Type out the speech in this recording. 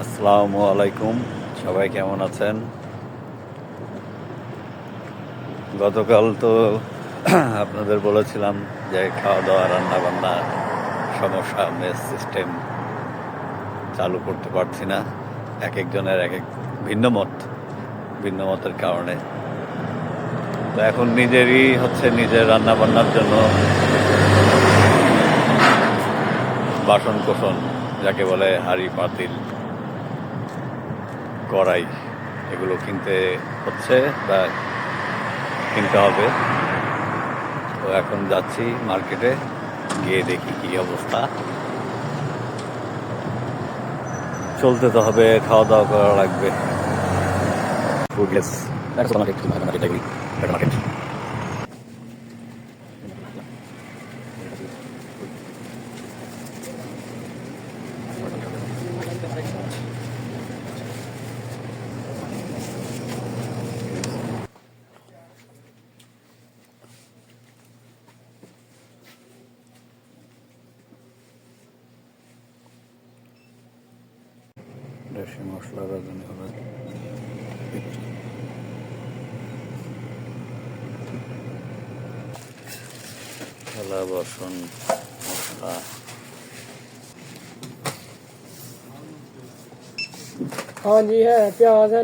আসসালামু আলাইকুম, সবাই কেমন আছেন? গতকাল তো আপনাদের বলেছিলাম যে খাওয়া দাওয়া রান্না বান্নার সমস্যা, মেস সিস্টেম চালু করতে পারছি না। এক একজনের এক এক ভিন্ন মত, ভিন্ন মতের কারণে তো এখন নিজের রান্না বান্নার জন্য বাসন কোসন, যাকে বলে হাঁড়ি পাতিল কড়াই, এগুলো কিনতে হচ্ছে বা কিনতে হবে। তো এখন যাচ্ছি মার্কেটে, গিয়ে দেখি কি অবস্থা। চলতে তো হবে, খাওয়া দাওয়া করা লাগবে। ফুডলেস মার্কেট। দেশি মশলা, রাঁধুনি হলুদ, থালা বাসন, মশলা। हाँ जी है, प्याज है।